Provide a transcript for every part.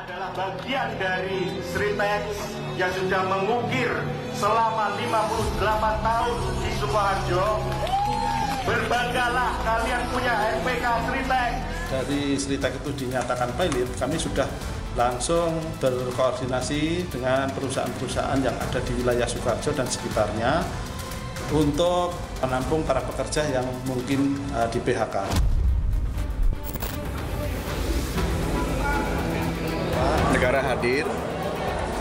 adalah bagian dari Sritex yang sudah mengukir selama 58 tahun di Sukoharjo. Berbanggalah kalian punya RPK Sritex. Dari Sritex itu dinyatakan pilot, kami sudah langsung berkoordinasi dengan perusahaan-perusahaan yang ada di wilayah Sukoharjo dan sekitarnya untuk menampung para pekerja yang mungkin di PHK. Negara hadir,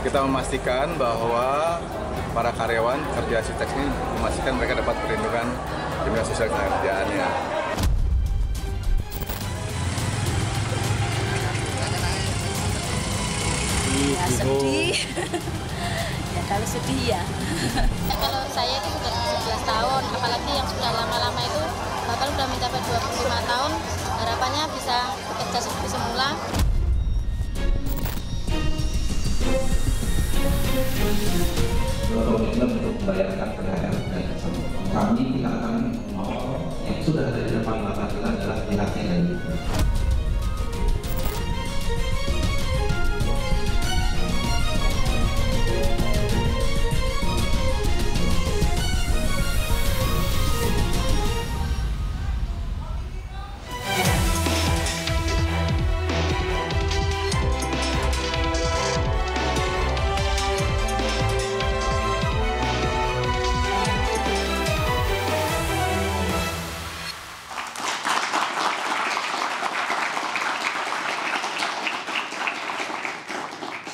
kita memastikan bahwa para karyawan kerja Sritex ini memastikan mereka dapat perlindungan jaminan sosial kerjaannya. Ya sedih, ya kalau sedih ya. Kalau saya itu sudah 17 tahun, apalagi yang sudah lama-lama itu, bahkan sudah mencapai 25 tahun, harapannya bisa bekerja seperti semula. Komitmen untuk membayarkan THR dan kami kita akan yang sudah ada di depan mata kita adalah pihaknya dan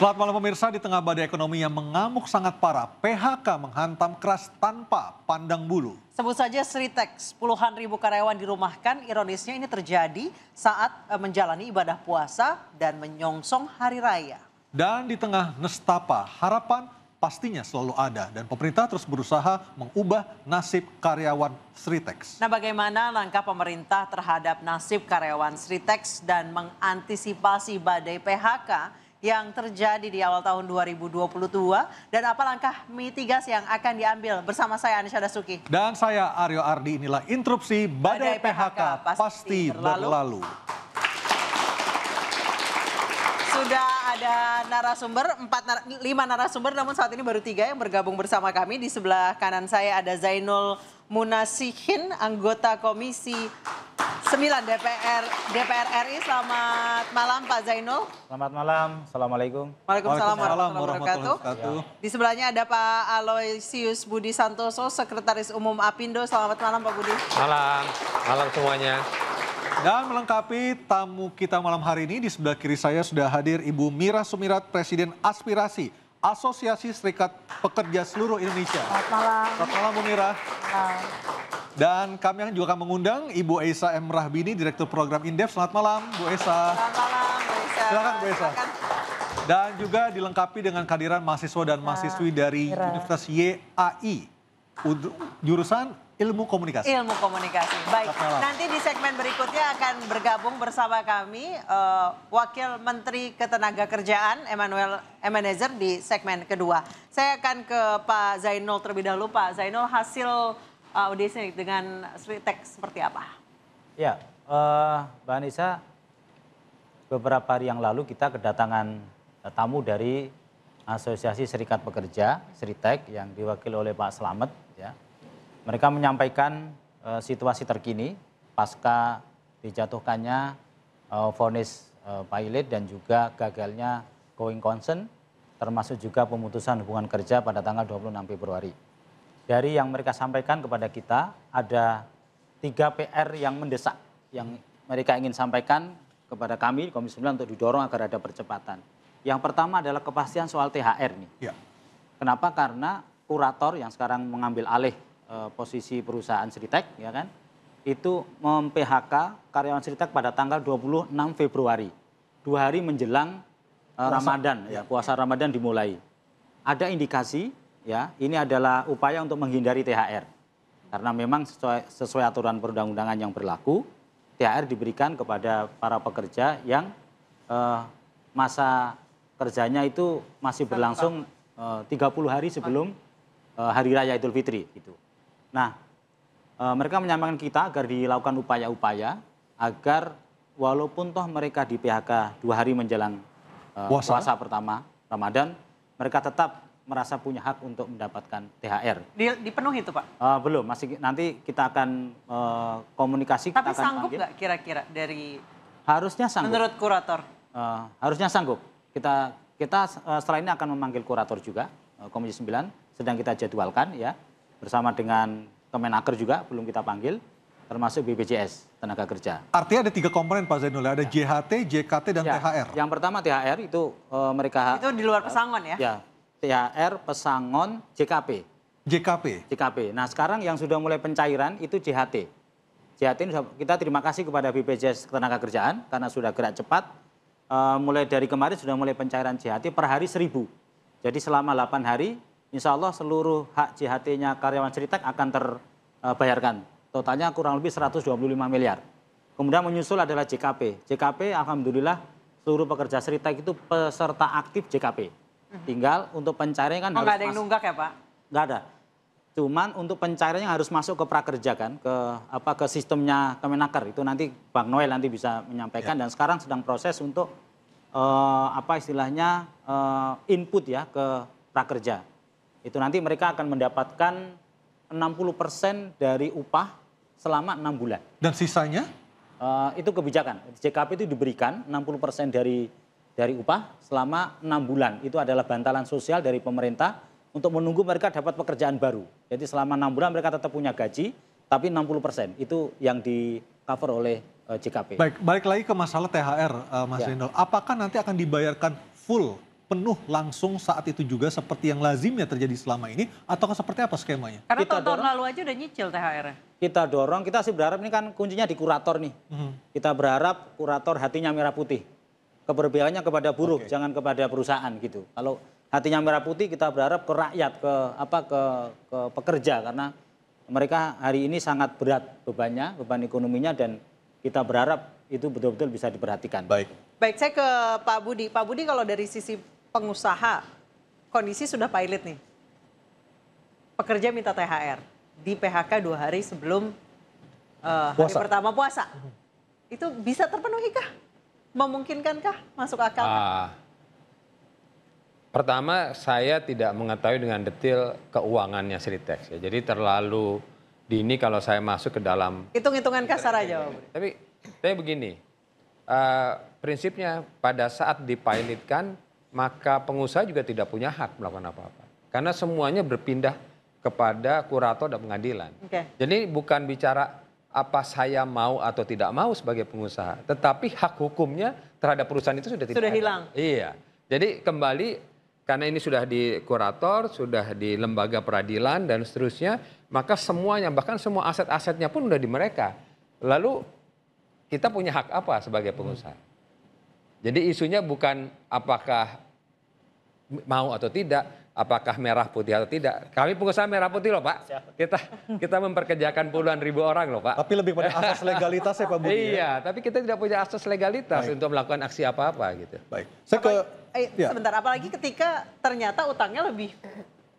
Selamat malam pemirsa, di tengah badai ekonomi yang mengamuk sangat parah, PHK menghantam keras tanpa pandang bulu. Sebut saja Sritex, puluhan ribu karyawan dirumahkan, ironisnya ini terjadi saat menjalani ibadah puasa dan menyongsong hari raya. Dan di tengah nestapa, harapan pastinya selalu ada dan pemerintah terus berusaha mengubah nasib karyawan Sritex. Nah, bagaimana langkah pemerintah terhadap nasib karyawan Sritex dan mengantisipasi badai PHK yang terjadi di awal tahun 2022 dan apa langkah mitigasi yang akan diambil bersama saya Anisha Dasuki. Dan saya Aryo Ardi, inilah interupsi badai PHK pasti berlalu. Sudah ada narasumber, 5 narasumber namun saat ini baru 3 yang bergabung bersama kami. Di sebelah kanan saya ada Zainul Munasihin, anggota Komisi 9 DPR RI. Selamat malam Pak Zainul. Selamat malam, Assalamualaikum. Waalaikumsalam warahmatullahi wabarakatuh. Di sebelahnya ada Pak Aloysius Budi Santoso, Sekretaris Umum Apindo. Selamat malam Pak Budi. Malam semuanya. Dan melengkapi tamu kita malam hari ini, di sebelah kiri saya sudah hadir Ibu Mira Sumirat, Presiden Aspirasi Asosiasi Serikat Pekerja Seluruh Indonesia. Selamat malam. Selamat malam Bu Mira. Malam. Dan kami juga akan mengundang Ibu Esa M. Rahbini, Direktur Program Indef. Selamat malam Bu Esa. Selamat malam Bu Esa. Silakan Bu Esa. Dan juga dilengkapi dengan kehadiran mahasiswa dan mahasiswi dari Universitas YAI, jurusan Ilmu Komunikasi. Ilmu Komunikasi. Baik, nanti di segmen berikutnya akan bergabung bersama kami Wakil Menteri Ketenagakerjaan Emmanuel Ebenezer di segmen kedua. Saya akan ke Pak Zainul terlebih dahulu. Pak Zainul, hasil audisi dengan Sritex seperti apa? Ya, Mbak Anissa, beberapa hari yang lalu kita kedatangan tamu dari Asosiasi Serikat Pekerja Sritex yang diwakili oleh Pak Slamet. Ya. Mereka menyampaikan situasi terkini pasca dijatuhkannya vonis pilot dan juga gagalnya going concern, termasuk juga pemutusan hubungan kerja pada tanggal 26 Februari. Dari yang mereka sampaikan kepada kita, ada 3 PR yang mendesak, yang mereka ingin sampaikan kepada kami, Komisi 9, untuk didorong agar ada percepatan. Yang pertama adalah kepastian soal THR nih. Ya. Kenapa? Karena kurator yang sekarang mengambil alih posisi perusahaan Sritex, ya kan, itu mem-PHK karyawan Sritex pada tanggal 26 Februari, 2 hari menjelang Ramadan, ya, puasa Ramadan dimulai. Ada indikasi, ya, ini adalah upaya untuk menghindari THR, karena memang sesuai aturan perundang-undangan yang berlaku, THR diberikan kepada para pekerja yang masa kerjanya itu masih berlangsung 30 hari sebelum Hari Raya Idul Fitri, gitu. Nah, mereka menyampaikan kita agar dilakukan upaya-upaya agar walaupun toh mereka di PHK 2 hari menjelang puasa pertama Ramadan, mereka tetap merasa punya hak untuk mendapatkan THR. Dipenuhi itu Pak? Belum, masih nanti kita akan komunikasi. Tapi kita akan sanggup panggil. nggak kira-kira dari? Harusnya sanggup. Menurut kurator? Harusnya sanggup. Kita setelah ini akan memanggil kurator juga, Komisi 9 sedang kita jadwalkan ya, bersama dengan Kemenaker juga belum kita panggil, termasuk BPJS Tenaga Kerja. Artinya ada 3 komponen Pak Zainul, ada JHT, JKT, dan THR. Yang pertama THR itu mereka... Itu di luar pesangon ya? Ya, THR, pesangon, JKP. JKP. Nah sekarang yang sudah mulai pencairan itu JHT. JHT ini kita terima kasih kepada BPJS Tenaga Kerjaan karena sudah gerak cepat. Mulai dari kemarin sudah mulai pencairan JHT per hari 1.000. Jadi selama 8 hari, insya Allah seluruh hak JHT-nya karyawan Sritek akan terbayarkan. Totalnya kurang lebih 125 miliar. Kemudian menyusul adalah JKP. JKP alhamdulillah seluruh pekerja Sritek itu peserta aktif JKP. Tinggal untuk pencairannya kan harus nggak ada yang nunggak ya Pak? Nggak ada. Cuman untuk pencairannya harus masuk ke prakerja kan, ke sistemnya Kemenaker. Itu nanti Bang Noel nanti bisa menyampaikan dan sekarang sedang proses untuk istilahnya input ya ke prakerja. Itu nanti mereka akan mendapatkan 60% dari upah selama 6 bulan. Dan sisanya? Itu kebijakan. JKP itu diberikan 60% dari upah selama 6 bulan. Itu adalah bantalan sosial dari pemerintah untuk menunggu mereka dapat pekerjaan baru. Jadi selama 6 bulan mereka tetap punya gaji, tapi 60% itu yang di cover oleh JKP. Baik, balik lagi ke masalah THR, Mas Zainul. Apakah nanti akan dibayarkan full, penuh langsung saat itu juga seperti yang lazimnya terjadi selama ini, ataukah seperti apa skemanya? Karena tahun lalu aja udah nyicil THR-nya. Kita dorong, kita sih berharap ini kan kuncinya di kurator nih. Kita berharap kurator hatinya merah putih. Keberpihakannya kepada buruh, jangan kepada perusahaan gitu. Kalau hatinya merah putih kita berharap ke rakyat, ke pekerja karena mereka hari ini sangat berat bebannya, beban ekonominya dan kita berharap itu betul-betul bisa diperhatikan. Baik, saya ke Pak Budi. Pak Budi kalau dari sisi pengusaha, kondisi sudah pilot nih. Pekerja minta THR di PHK 2 hari sebelum hari pertama puasa. Itu bisa terpenuhi kah? Memungkinkankah? Masuk akal kah? Pertama, saya tidak mengetahui dengan detail keuangannya Sritek. Ya. Jadi terlalu dini kalau saya masuk ke dalam... Hitung-hitungan kasar aja. Tapi begini, prinsipnya pada saat dipilotkan, maka pengusaha juga tidak punya hak melakukan apa-apa. Karena semuanya berpindah kepada kurator dan pengadilan. Jadi bukan bicara apa saya mau atau tidak mau sebagai pengusaha. Tetapi hak hukumnya terhadap perusahaan itu sudah tidak ada. Hilang. Iya. Jadi kembali... Karena ini sudah di kurator, sudah di lembaga peradilan dan seterusnya, maka semuanya, bahkan semua aset-asetnya pun udah di mereka. Lalu kita punya hak apa sebagai pengusaha? Jadi isunya bukan apakah mau atau tidak, apakah merah putih atau tidak. Kami pengusaha merah putih loh Pak. Kita memperkerjakan puluhan ribu orang loh Pak. Tapi lebih pada asas legalitas ya Pak Budi. Iya, tapi kita tidak punya asas legalitas untuk melakukan aksi apa-apa gitu. Baik, saya ke... Sebentar, apalagi ketika ternyata utangnya lebih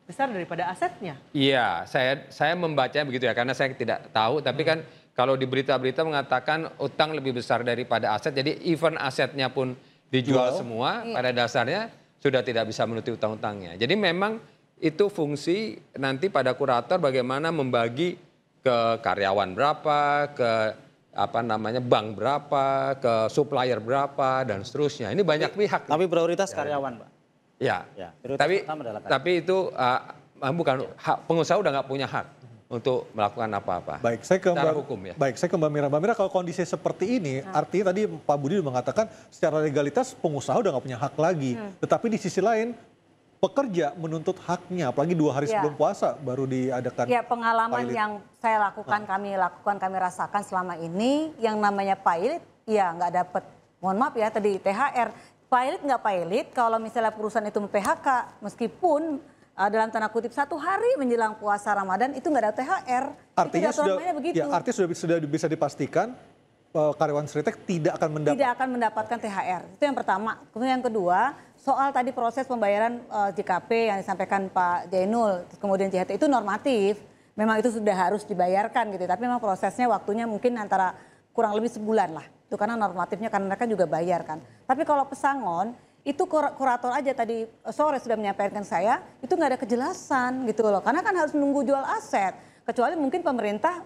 besar daripada asetnya. Iya, saya membacanya begitu ya, karena saya tidak tahu. Tapi kan kalau di berita-berita mengatakan utang lebih besar daripada aset, jadi even asetnya pun dijual semua, pada dasarnya sudah tidak bisa menutupi utang-utangnya. Jadi memang itu fungsi nanti pada kurator bagaimana membagi ke karyawan berapa, ke bank berapa, ke supplier berapa dan seterusnya. Ini banyak pihak. Tapi prioritas karyawan, Pak. Ya. Tapi itu bukan hak, pengusaha udah nggak punya hak untuk melakukan apa-apa. Baik, saya ke secara hukum ya. Baik, saya ke Mbak Mira. Mbak Mira, kalau kondisi seperti ini, artinya tadi Pak Budi mengatakan secara legalitas pengusaha udah nggak punya hak lagi. Tetapi di sisi lain pekerja menuntut haknya, apalagi 2 hari sebelum puasa baru diadakan. Ya, pengalaman yang saya lakukan, kami rasakan selama ini, yang namanya pilot, ya nggak dapat, mohon maaf ya tadi THR. Pilot nggak pilot, kalau misalnya perusahaan itu PHK, meskipun dalam tanda kutip 1 hari menjelang puasa Ramadan itu nggak ada THR. Artinya sudah bisa dipastikan karyawan Sritek tidak akan mendapatkan THR. Itu yang pertama. Kemudian yang kedua, soal tadi proses pembayaran JKP yang disampaikan Pak Zainul, kemudian JHT itu normatif. Memang itu sudah harus dibayarkan gitu. Tapi memang prosesnya waktunya mungkin antara kurang lebih sebulan lah. Itu karena normatifnya, karena mereka juga bayar kan. Tapi kalau pesangon, itu kurator aja tadi sore sudah menyampaikan saya, itu nggak ada kejelasan gitu loh. Karena kan harus menunggu jual aset. Kecuali mungkin pemerintah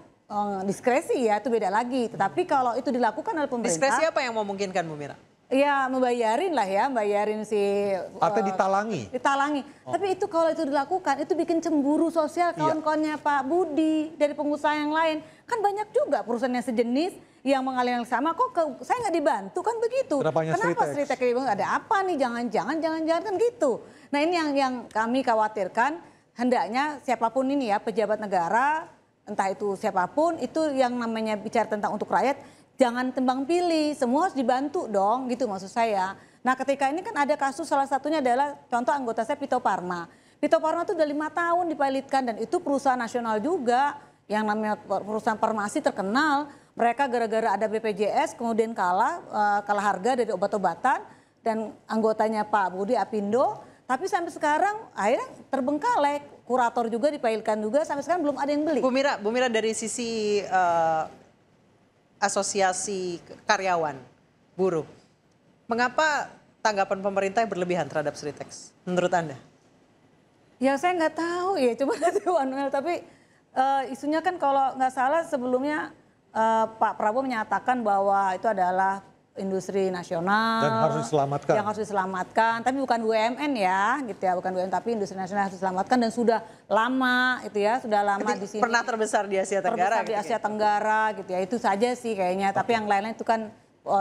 diskresi ya, itu beda lagi. Tetapi kalau itu dilakukan oleh pemerintah. Diskresi apa yang memungkinkan Bu Mira? Ya membayarin lah ya, bayarin si... Artinya ditalangi? Ditalangi. Tapi itu kalau itu dilakukan, itu bikin cemburu sosial kawan-kawannya Pak Budi dari pengusaha yang lain. Kan banyak juga perusahaan yang sejenis yang mengalami yang sama, kok saya nggak dibantu kan begitu. Kenapa Sritek ada apa nih, jangan kan gitu. Nah ini yang kami khawatirkan, hendaknya siapapun ini ya, pejabat negara, entah itu siapapun, itu yang namanya bicara tentang untuk rakyat, jangan tembang pilih, semua harus dibantu dong gitu maksud saya. Nah ketika ini kan ada kasus, salah satunya adalah contoh anggota saya Pito Pharma. Pito Pharma itu udah 5 tahun dipilotkan dan itu perusahaan nasional juga, yang namanya perusahaan farmasi terkenal. Mereka gara-gara ada BPJS kemudian kalah harga dari obat-obatan dan anggotanya Pak Budi Apindo. Tapi sampai sekarang akhirnya terbengkalai, kurator juga dipilotkan juga, sampai sekarang belum ada yang beli. Bu Mira dari sisi asosiasi karyawan buruh, mengapa tanggapan pemerintah berlebihan terhadap Sritex menurut Anda? Ya saya nggak tahu ya, coba nanti Manuel, tapi isunya kan kalau nggak salah sebelumnya Pak Prabowo menyatakan bahwa itu adalah industri nasional. Dan harus diselamatkan. Yang harus diselamatkan, tapi bukan BUMN ya, gitu ya, bukan BUMN, tapi industri nasional harus diselamatkan dan sudah lama, itu ya, sudah lama di sini. Pernah terbesar di Asia Tenggara. Terbesar di Asia Tenggara, gitu ya, itu saja sih kayaknya. Tapi yang lain-lain itu kan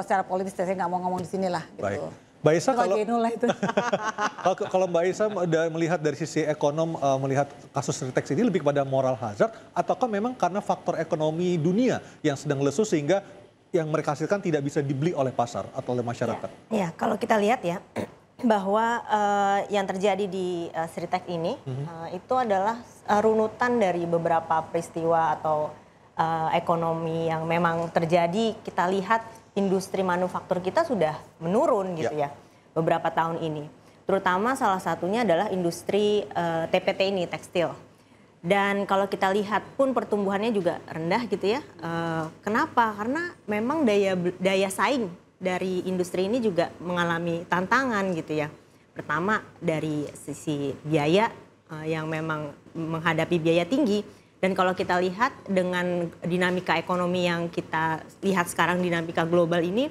secara politis, saya nggak mau ngomong di sini lah. Gitu. Baik. Mbak Isa, kalau Mbak Isa melihat dari sisi ekonom, melihat kasus Sritex ini lebih kepada moral hazard, ataukah memang karena faktor ekonomi dunia yang sedang lesu sehingga yang mereka hasilkan tidak bisa dibeli oleh pasar atau oleh masyarakat? Ya, kalau kita lihat ya, bahwa yang terjadi di Sritex ini itu adalah runutan dari beberapa peristiwa atau ekonomi yang memang terjadi. Kita lihat industri manufaktur kita sudah menurun gitu ya beberapa tahun ini. Terutama salah satunya adalah industri TPT ini, tekstil. Dan kalau kita lihat pun pertumbuhannya juga rendah gitu ya. Kenapa? Karena memang daya saing dari industri ini juga mengalami tantangan gitu ya. Pertama dari sisi biaya yang memang menghadapi biaya tinggi. Dan kalau kita lihat dengan dinamika ekonomi yang kita lihat sekarang, dinamika global ini,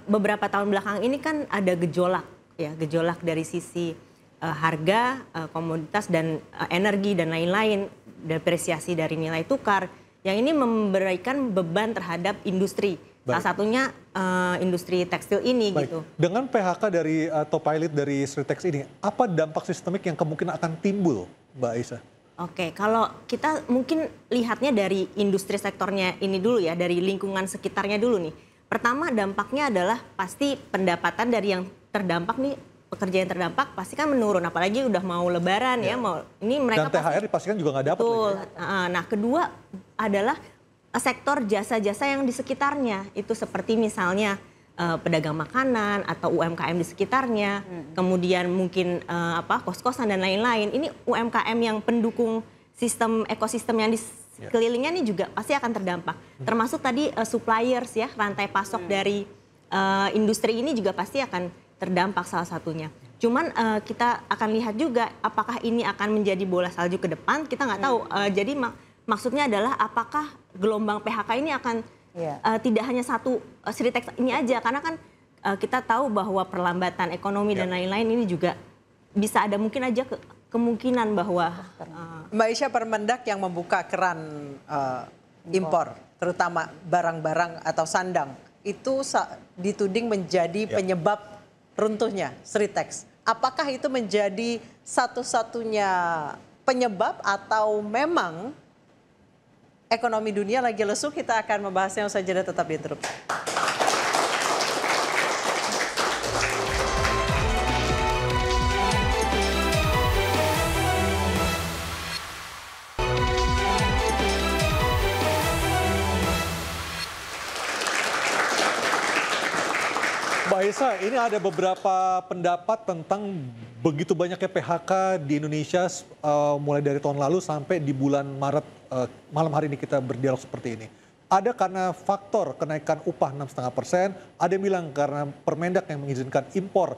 beberapa tahun belakang ini kan ada gejolak dari sisi harga, komoditas dan energi dan lain-lain, depresiasi dari nilai tukar, yang ini memberikan beban terhadap industri. Baik. Salah satunya industri tekstil ini. Baik. Gitu. Dengan PHK dari atau pilot dari Sritex ini, apa dampak sistemik yang kemungkinan akan timbul, Mbak Aisyah? Oke, kalau kita mungkin lihatnya dari industri sektornya ini dulu ya, dari lingkungan sekitarnya dulu nih. Pertama dampaknya adalah pasti pendapatan dari yang terdampak nih, pekerja yang terdampak pasti kan menurun, apalagi udah mau lebaran ya, ini mereka dan THR dipastikan juga nggak dapat. Betul. Nah kedua adalah sektor jasa-jasa yang di sekitarnya, itu seperti misalnya pedagang makanan atau UMKM di sekitarnya, kemudian mungkin kos-kosan dan lain-lain. Ini UMKM yang pendukung sistem ekosistem yang di sekelilingnya ini juga pasti akan terdampak. Termasuk tadi suppliers ya, rantai pasok dari industri ini juga pasti akan terdampak salah satunya. Cuman kita akan lihat juga apakah ini akan menjadi bola salju ke depan, kita nggak tahu. Jadi maksudnya adalah apakah gelombang PHK ini akan tidak hanya satu Sritex ini aja, karena kan kita tahu bahwa perlambatan ekonomi dan lain-lain ini juga bisa ada mungkin aja kemungkinan bahwa Mbak Aisyah, Permendak yang membuka keran impor, terutama barang-barang atau sandang, itu dituding menjadi penyebab runtuhnya Sritex. Apakah itu menjadi satu-satunya penyebab atau memang ekonomi dunia lagi lesu? Kita akan membahasnya usai jeda, tetap di Interupsi. Mbak Aisyah, ini ada beberapa pendapat tentang begitu banyaknya PHK di Indonesia mulai dari tahun lalu sampai di bulan Maret, malam hari ini kita berdialog seperti ini. ada karena faktor kenaikan upah 6,5%, ada yang bilang karena Permendak yang mengizinkan impor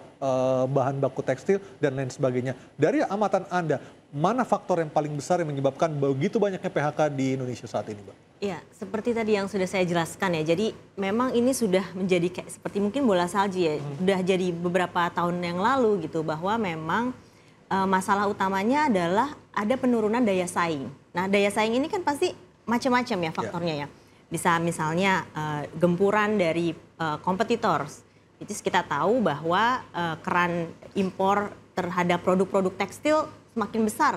bahan baku tekstil dan lain sebagainya. Dari amatan Anda, mana faktor yang paling besar yang menyebabkan begitu banyaknya PHK di Indonesia saat ini, Mbak? Ya, seperti tadi yang sudah saya jelaskan ya. Jadi memang ini sudah menjadi kayak seperti mungkin bola salju ya. Sudah jadi beberapa tahun yang lalu gitu bahwa memang masalah utamanya adalah ada penurunan daya saing. Nah, daya saing ini kan pasti macam-macam ya faktornya ya. Bisa misalnya gempuran dari kompetitor. Itu kita tahu bahwa keran impor terhadap produk-produk tekstil semakin besar.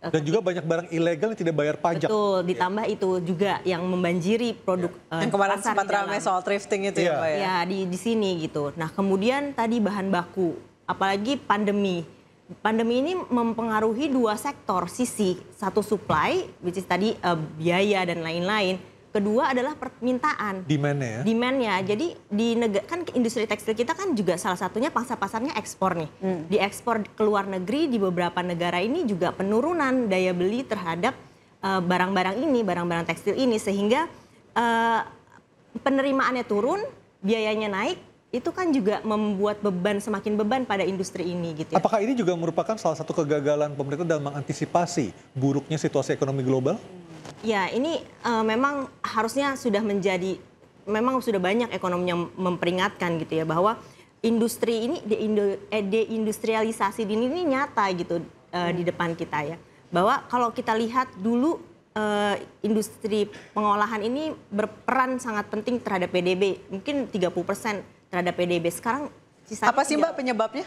Dan juga banyak barang ilegal yang tidak bayar pajak. Betul, ditambah itu juga yang membanjiri produk yang kemarin sempat ramai soal thrifting itu ya Pak ya? Ya, di sini gitu. Nah kemudian tadi bahan baku, apalagi pandemi. Pandemi ini mempengaruhi dua sektor, sisi satu supply, which is tadi biaya dan lain-lain. Kedua adalah permintaan. Demand-nya ya? Demand-nya. Jadi kan industri tekstil kita kan juga salah satunya pasarnya ekspor nih. Diekspor ke luar negeri di beberapa negara ini juga penurunan daya beli terhadap barang-barang ini, barang-barang tekstil ini. Sehingga penerimaannya turun, biayanya naik, itu kan juga membuat semakin beban pada industri ini gitu ya. Apakah ini juga merupakan salah satu kegagalan pemerintah dalam mengantisipasi buruknya situasi ekonomi global? Ya, ini memang harusnya sudah memang sudah banyak ekonomi yang memperingatkan gitu ya bahwa industri ini deindustrialisasi ini nyata gitu di depan kita ya. Bahwa kalau kita lihat dulu industri pengolahan ini berperan sangat penting terhadap PDB, mungkin 30% terhadap PDB. Sekarang sisanya apa sih Mbak penyebabnya?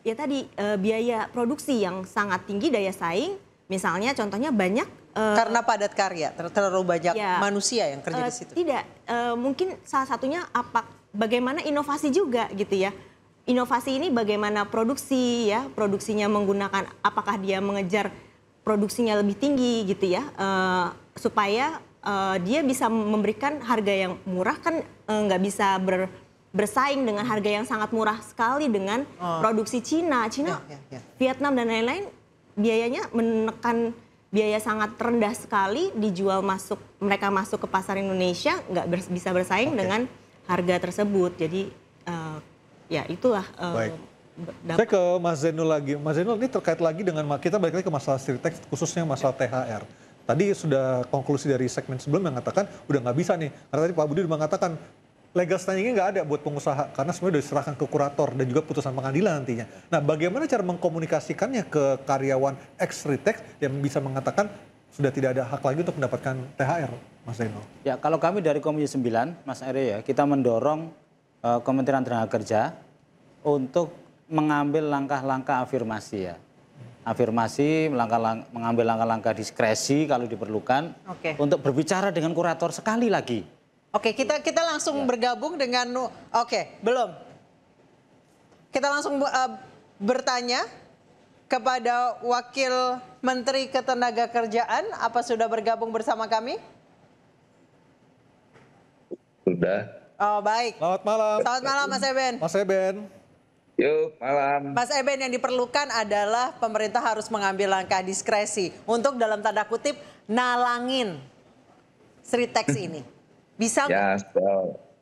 Ya tadi biaya produksi yang sangat tinggi, daya saing. Misalnya contohnya banyak karena padat karya, terlalu banyak manusia yang kerja di situ. Tidak, mungkin salah satunya bagaimana inovasi juga gitu ya. Inovasi ini bagaimana produksi ya, produksinya menggunakan apakah dia mengejar produksinya lebih tinggi gitu ya, supaya dia bisa memberikan harga yang murah kan nggak bisa bersaing dengan harga yang sangat murah sekali dengan produksi Cina, Vietnam dan lain-lain. Biayanya menekan biaya sangat rendah sekali, dijual mereka masuk ke pasar Indonesia nggak bisa bersaing dengan harga tersebut. Jadi ya itulah. Saya ke Mas Zainul lagi. Mas Zainul, ini terkait lagi dengan kita balik lagi ke masalah Stritex, khususnya masalah THR. Tadi sudah konklusi dari segmen sebelum mengatakan udah nggak bisa nih. Karena tadi Pak Budi mengatakan legal standing-nya nggak ada buat pengusaha karena semuanya sudah diserahkan ke kurator dan juga putusan pengadilan nantinya. Nah, bagaimana cara mengkomunikasikannya ke karyawan ex-Stritex yang bisa mengatakan sudah tidak ada hak lagi untuk mendapatkan THR, Mas Zainul? Ya, kalau kami dari Komisi 9, Mas Ere ya, kita mendorong Kementerian Tenaga Kerja untuk mengambil langkah-langkah afirmasi ya. Afirmasi, mengambil langkah-langkah diskresi kalau diperlukan untuk berbicara dengan kurator sekali lagi. Oke, kita langsung bergabung dengan, belum. Kita langsung bertanya kepada Wakil Menteri Ketenagakerjaan, apa sudah bergabung bersama kami? Sudah. Oh baik. Selamat malam. Selamat malam Mas Eben. Mas Eben. Yuk, malam. Mas Eben, yang diperlukan adalah pemerintah harus mengambil langkah diskresi untuk dalam tanda kutip nalangin Stritex ini. Bisa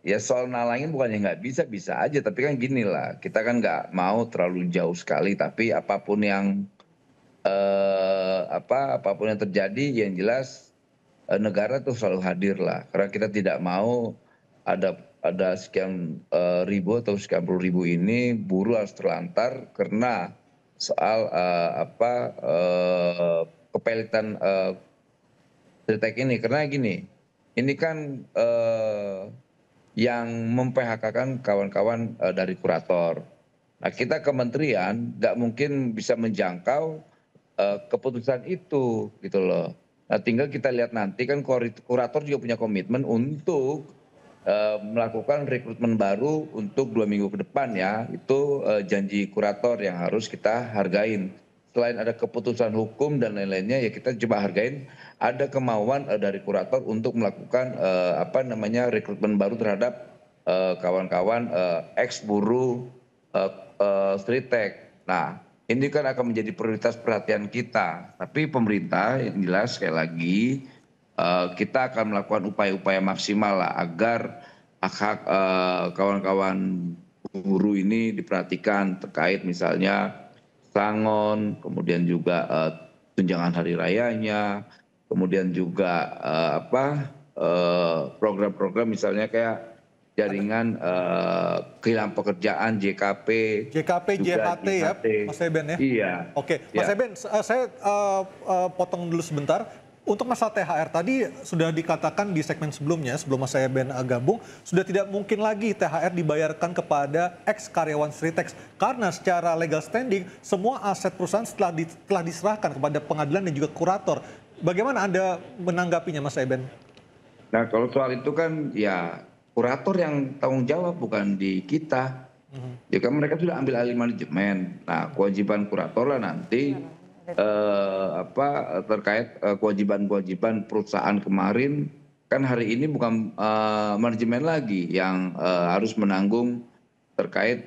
ya soal nalangin bukannya nggak bisa, bisa aja. Tapi kan gini lah, kita kan nggak mau terlalu jauh sekali. Tapi apapun yang apapun yang terjadi, yang jelas negara tuh selalu hadir lah. Karena kita tidak mau ada sekian ribu atau sekian puluh ribu ini buruh harus terlantar karena soal kepelitan Stritex ini. Karena gini. Ini kan yang mem-PHK-kan kawan-kawan dari kurator. Nah, kita kementerian nggak mungkin bisa menjangkau keputusan itu, gitu loh. Nah, tinggal kita lihat nanti kan kurator juga punya komitmen untuk melakukan rekrutmen baru untuk 2 minggu ke depan ya. Itu janji kurator yang harus kita hargain. Selain ada keputusan hukum dan lain-lainnya, ya kita coba hargain ada kemauan dari kurator untuk melakukan rekrutmen baru terhadap kawan-kawan ex-buruh Stritex. Nah, ini kan akan menjadi prioritas perhatian kita. Tapi pemerintah yang jelas sekali lagi kita akan melakukan upaya-upaya maksimal lah agar hak-hak kawan-kawan buruh ini diperhatikan terkait misalnya sangon, kemudian juga tunjangan hari rayanya, kemudian juga program-program misalnya kayak jaringan kehilangan pekerjaan JKP, JHT ya, Mas Eben ya? Iya. Oke, Mas Eben, saya potong dulu sebentar. Untuk masalah THR tadi sudah dikatakan di segmen sebelumnya, sebelum Mas Eben gabung, sudah tidak mungkin lagi THR dibayarkan kepada ex-karyawan Sritex. Karena secara legal standing, semua aset perusahaan telah diserahkan kepada pengadilan dan juga kurator. Bagaimana Anda menanggapinya, Mas Eben? Nah, kalau soal itu kan ya kurator yang tanggung jawab, bukan di kita. Ya kan mereka sudah ambil alih manajemen. Nah, kewajiban kurator lah nanti terkait kewajiban-kewajiban perusahaan kemarin, kan hari ini bukan manajemen lagi yang harus menanggung terkait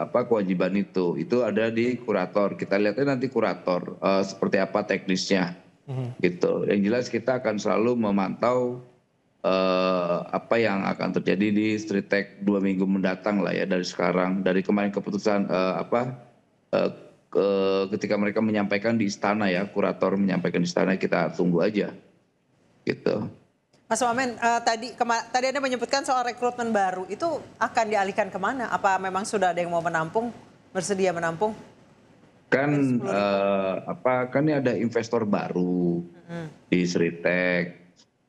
kewajiban itu ada di kurator. Kita lihatnya nanti kurator seperti apa teknisnya gitu. Yang jelas kita akan selalu memantau apa yang akan terjadi di Sritex 2 minggu mendatang lah ya, dari sekarang, dari kemarin keputusan ketika mereka menyampaikan di istana ya, kurator menyampaikan di istana, kita tunggu aja gitu. Mas Wamen, tadi Anda menyebutkan soal rekrutmen baru, itu akan dialihkan kemana? Apa memang sudah ada yang mau menampung, bersedia menampung? Kan kan ini ada investor baru di Sritex.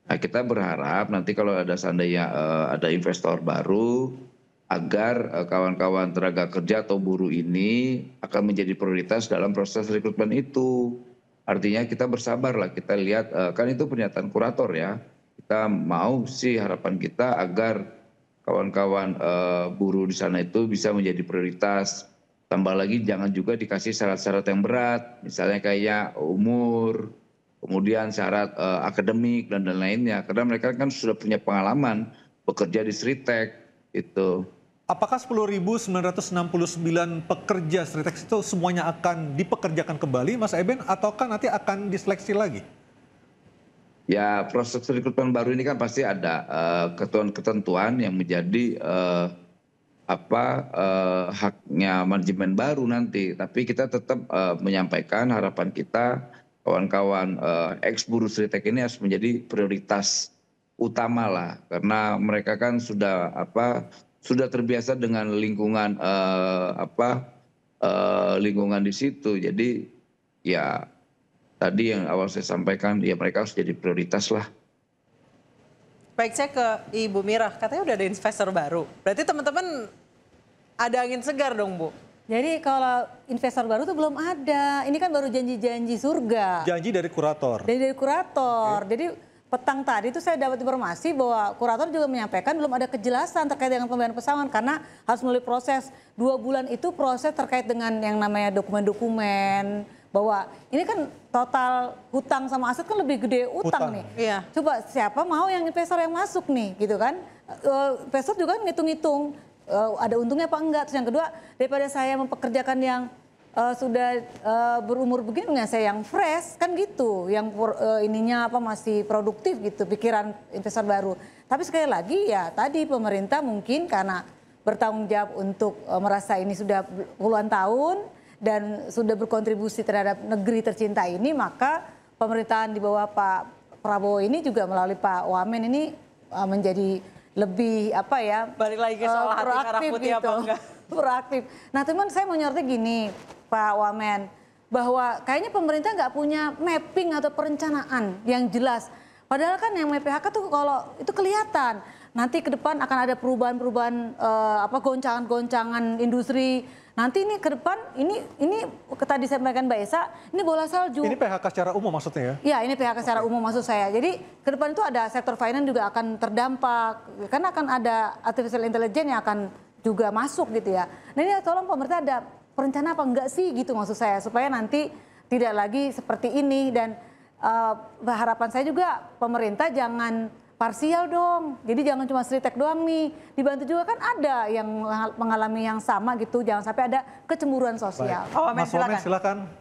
Nah, kita berharap nanti kalau ada seandainya ada investor baru, agar kawan-kawan tenaga kerja atau buruh ini akan menjadi prioritas dalam proses rekrutmen itu. Artinya kita bersabar lah, kita lihat, kan itu pernyataan kurator ya. Kita mau sih, harapan kita agar kawan-kawan buruh di sana itu bisa menjadi prioritas. Tambah lagi jangan juga dikasih syarat-syarat yang berat, misalnya kayak umur, kemudian syarat akademik dan lainnya. Karena mereka kan sudah punya pengalaman bekerja di Sritex itu. Apakah 10.969 pekerja Sritex itu semuanya akan dipekerjakan kembali, Mas Eben, ataukah nanti akan diseleksi lagi? Ya, proses rekrutmen baru ini kan pasti ada ketentuan yang menjadi haknya manajemen baru nanti. Tapi kita tetap menyampaikan harapan kita, kawan-kawan ex buruh Sritex ini harus menjadi prioritas utama lah, karena mereka kan sudah terbiasa dengan lingkungan lingkungan di situ. Jadi ya tadi yang awal saya sampaikan, ya mereka harus jadi prioritas lah. Baik, saya ke Ibu Mirah, katanya udah ada investor baru. Berarti teman-teman ada angin segar dong, Bu? Jadi kalau investor baru tuh belum ada. Ini kan baru janji-janji surga. Janji dari kurator. Dari kurator. Okay. Jadi petang tadi itu saya dapat informasi bahwa kurator juga menyampaikan belum ada kejelasan terkait dengan pembayaran pesangon karena harus melalui proses 2 bulan itu, proses terkait dengan yang namanya dokumen-dokumen, bahwa ini kan total hutang sama aset kan lebih gede utang nih. Iya. Coba siapa mau yang investor yang masuk nih gitu kan. Investor juga ngitung-ngitung ada untungnya apa enggak. Terus yang kedua, daripada saya mempekerjakan yang sudah berumur begini dengan saya yang fresh kan gitu, yang ininya masih produktif gitu, pikiran investor baru. Tapi sekali lagi ya tadi pemerintah mungkin karena bertanggung jawab untuk merasa ini sudah puluhan tahun dan sudah berkontribusi terhadap negeri tercinta ini, maka pemerintahan di bawah Pak Prabowo ini juga melalui Pak Wamen ini menjadi lebih balik lagi ke soal hati merah putih gitu. Apa enggak? Proaktif. Nah teman saya mau nyoroti gini Pak Wamen, bahwa kayaknya pemerintah nggak punya mapping atau perencanaan yang jelas. Padahal kan yang PHK tuh kalau itu kelihatan nanti ke depan akan ada perubahan-perubahan goncangan-goncangan industri. Nanti ini ke depan ini tadi saya sampaikan Mbak Esa, ini bola salju. Ini PHK secara umum maksudnya ya? Ya, ini PHK secara umum maksud saya. Jadi ke depan itu ada sektor finance juga akan terdampak karena akan ada artificial intelligence yang akan juga masuk gitu ya. Nah ini tolong pemerintah ada perencana apa enggak sih gitu maksud saya, supaya nanti tidak lagi seperti ini. Dan harapan saya juga pemerintah jangan parsial dong, jadi jangan cuma Sritex doang nih, dibantu juga kan ada yang mengalami yang sama gitu, jangan sampai ada kecemburuan sosial. Mas Wamen silakan.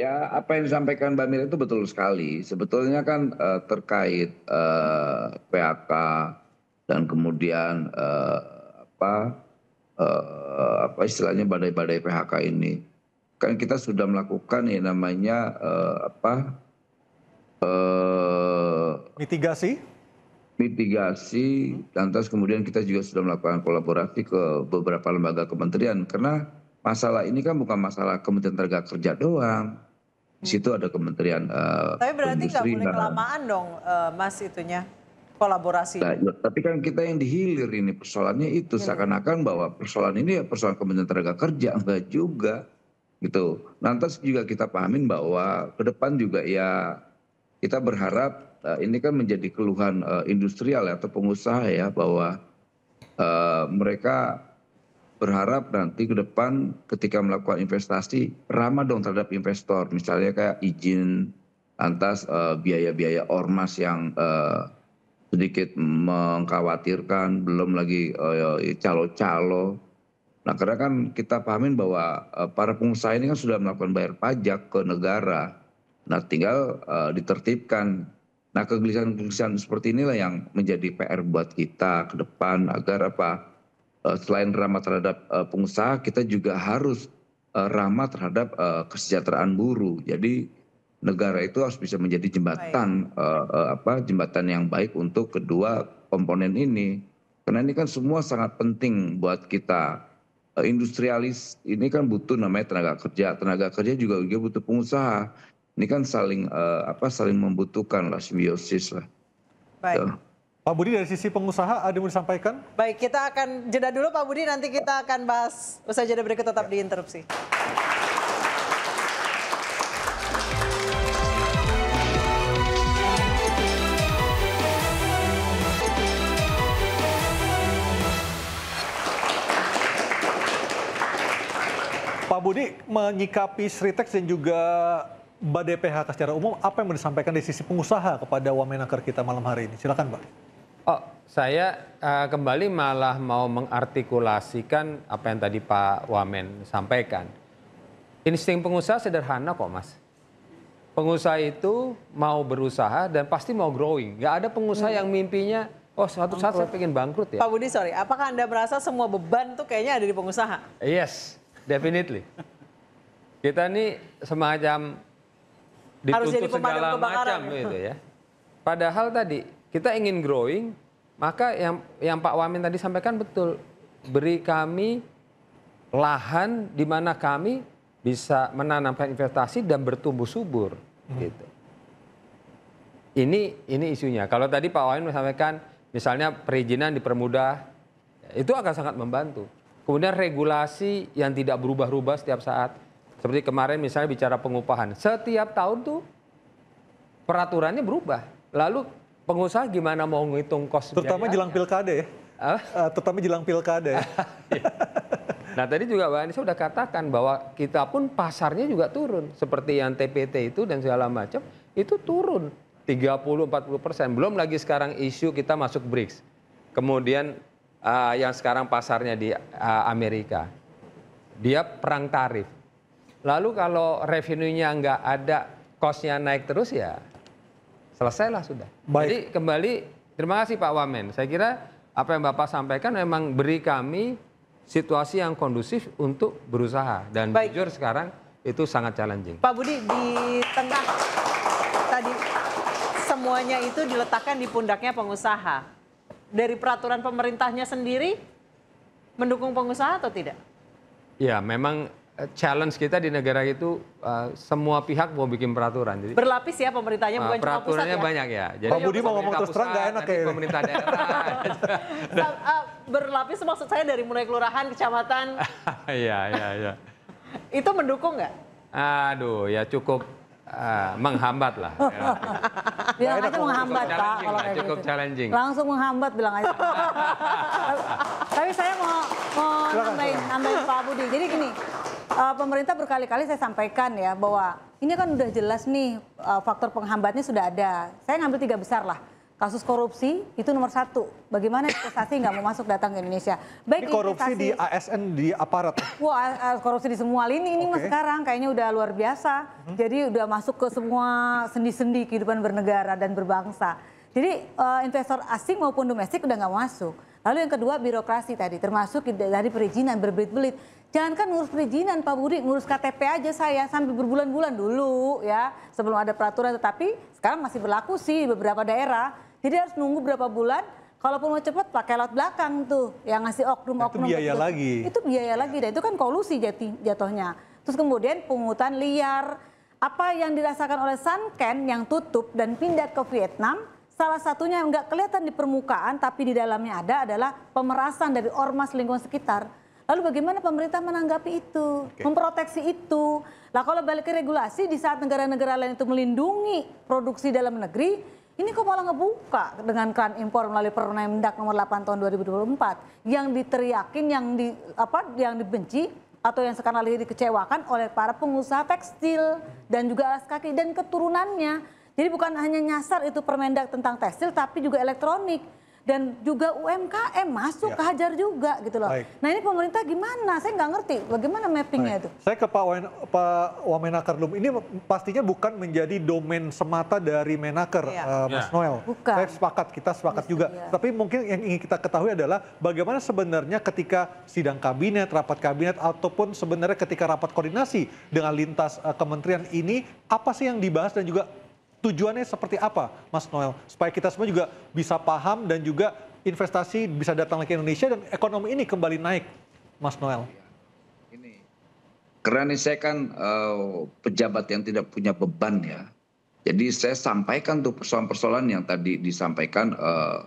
Ya, apa yang disampaikan Mbak Mira itu betul sekali. Sebetulnya kan terkait PHK dan kemudian apa istilahnya badai-badai PHK ini, kan kita sudah melakukan ya namanya mitigasi, lantas kemudian kita juga sudah melakukan kolaborasi ke beberapa lembaga kementerian, karena masalah ini kan bukan masalah Kementerian Tenaga Kerja doang. Di situ ada Kementerian Tapi berarti nggak boleh Perindustrian. kelamaan dong, Mas, itunya kolaborasi. Nah, tapi kan kita yang dihilir ini persoalannya itu seakan-akan bahwa persoalan ini ya persoalan Kementerian Tenaga Kerja, enggak juga gitu. Lantas juga kita pahamin bahwa ke depan juga ya kita berharap ini kan menjadi keluhan industrial ya, atau pengusaha ya, bahwa mereka berharap nanti ke depan ketika melakukan investasi ramah dong terhadap investor, misalnya kayak izin, lantas biaya-biaya ormas yang sedikit mengkhawatirkan, belum lagi calo-calo. Nah, karena kan kita pahamin bahwa para pengusaha ini kan sudah melakukan bayar pajak ke negara. Nah, tinggal ditertibkan. Nah, kegelisahan-kegelisahan seperti inilah yang menjadi PR buat kita ke depan, agar selain ramah terhadap pengusaha, kita juga harus ramah terhadap kesejahteraan buruh. Jadi negara itu harus bisa menjadi jembatan jembatan yang baik untuk kedua komponen ini. Karena ini kan semua sangat penting buat kita. Industrialis ini kan butuh namanya tenaga kerja juga butuh pengusaha. Ini kan saling membutuhkan lah, simbiosis lah. Baik. Pak Budi, dari sisi pengusaha ada yang mau disampaikan? Baik, kita akan jeda dulu Pak Budi, nanti kita akan bahas usai jeda berikut, tetap di Interupsi. Pak Budi, menyikapi Sritex dan juga badai PHK secara umum, apa yang mau disampaikan dari sisi pengusaha kepada Wamenaker kita malam hari ini? Silakan, Pak. Oh, saya kembali malah mau mengartikulasikan apa yang tadi Pak Wamen sampaikan. Insting pengusaha sederhana kok, Mas. Pengusaha itu mau berusaha dan pasti mau growing. Nggak ada pengusaha yang mimpinya, oh suatu saat saya pengen bangkrut ya. Pak Budi, sorry, apakah Anda merasa semua beban tuh kayaknya ada di pengusaha? Yes, definitely. Kita ini semacam harus jadi dituntut pemadam segala kebakaran macam gitu ya. Padahal tadi kita ingin growing, maka yang Pak Wamen tadi sampaikan betul. Beri kami lahan di mana kami bisa menanamkan investasi dan bertumbuh subur gitu. Ini isunya. Kalau tadi Pak Wamen sampaikan misalnya perizinan dipermudah, itu akan sangat membantu. Kemudian regulasi yang tidak berubah-ubah setiap saat. Seperti kemarin misalnya bicara pengupahan. Setiap tahun tuh peraturannya berubah. Lalu pengusaha gimana mau ngitung kos biayanya? Terutama jelang pilkada ya? Terutama jelang pilkada ya? Nah tadi juga Mbak Anissa sudah katakan bahwa kita pun pasarnya juga turun. Seperti yang TPT itu dan segala macam, itu turun 30-40%. Belum lagi sekarang isu kita masuk BRICS. Kemudian yang sekarang pasarnya di Amerika. Dia perang tarif. Lalu kalau revenue-nya nggak ada, cost-nya naik terus ya selesailah sudah. Baik. Jadi kembali, terima kasih Pak Wamen. Saya kira apa yang Bapak sampaikan memang beri kami situasi yang kondusif untuk berusaha. Dan jujur sekarang itu sangat challenging. Pak Budi, di tengah tadi semuanya itu diletakkan di pundaknya pengusaha. Dari peraturan pemerintahnya sendiri mendukung pengusaha atau tidak? Ya memang challenge kita di negara itu semua pihak mau bikin peraturan. Jadi, berlapis ya pemerintahnya, bukan cuma pusat ya? Peraturannya banyak ya. Jadi, Pak Budi mau ngomong terus terang nggak enak ya? Pemerintah daerah. Berlapis maksud saya dari mulai kelurahan, kecamatan. Iya. Itu mendukung nggak? Aduh ya cukup menghambat lah. Bilang aja menghambat Pak. Kalau kayak cukup gitu. challenging. Langsung menghambat bilang aja. Tapi saya mau nambahin Pak Budi. Jadi gini, pemerintah berkali-kali saya sampaikan ya bahwa ini kan udah jelas nih faktor penghambatnya sudah ada. Saya ngambil 3 besar lah. kasus korupsi itu nomor 1. Bagaimana investasi nggak mau masuk datang ke Indonesia. Baik ini korupsi di ASN, di aparat. Wah, korupsi di semua lini ini mas sekarang kayaknya udah luar biasa. Jadi udah masuk ke semua sendi-sendi kehidupan bernegara dan berbangsa. Jadi investor asing maupun domestik udah nggak masuk. Lalu yang kedua birokrasi tadi, termasuk dari perizinan berbelit-belit. Jangankan ngurus perizinan Pak Budi, ngurus KTP aja saya sampai berbulan-bulan dulu ya sebelum ada peraturan. Tetapi sekarang masih berlaku sih di beberapa daerah. Jadi harus nunggu berapa bulan. Kalaupun mau cepat pakai laut belakang tuh yang ngasih oknum-oknum. Itu biaya lagi. Itu biaya lagi dan itu kan kolusi jatuhnya. Terus kemudian pungutan liar. Apa yang dirasakan oleh Sanken yang tutup dan pindah ke Vietnam, salah satunya yang nggak kelihatan di permukaan tapi di dalamnya ada adalah pemerasan dari ormas lingkungan sekitar. Lalu bagaimana pemerintah menanggapi itu, memproteksi itu. Lah kalau balik ke regulasi di saat negara-negara lain itu melindungi produksi dalam negeri, ini kok malah ngebuka dengan keran impor melalui Permendak nomor 8 tahun 2024 yang diteriakin, yang dibenci atau yang sekarang lagi dikecewakan oleh para pengusaha tekstil dan juga alas kaki dan keturunannya. Jadi bukan hanya nyasar itu Permendak tentang tekstil tapi juga elektronik. Dan juga UMKM masuk kehajar juga gitu loh. Baik. Nah ini pemerintah gimana? Saya nggak ngerti bagaimana mappingnya itu. Saya ke Pak Wamenaker dulu. Ini pastinya bukan menjadi domain semata dari Menaker, Mas Noel. Bukan. Saya sepakat, kita sepakat juga. Tapi mungkin yang ingin kita ketahui adalah bagaimana sebenarnya ketika sidang kabinet, rapat kabinet, ataupun sebenarnya ketika rapat koordinasi dengan lintas kementerian ini, apa sih yang dibahas dan juga tujuannya seperti apa, Mas Noel? Supaya kita semua juga bisa paham dan juga investasi bisa datang lagi ke Indonesia dan ekonomi ini kembali naik, Mas Noel. Karena saya kan pejabat yang tidak punya beban ya. Jadi saya sampaikan tuh persoalan-persoalan yang tadi disampaikan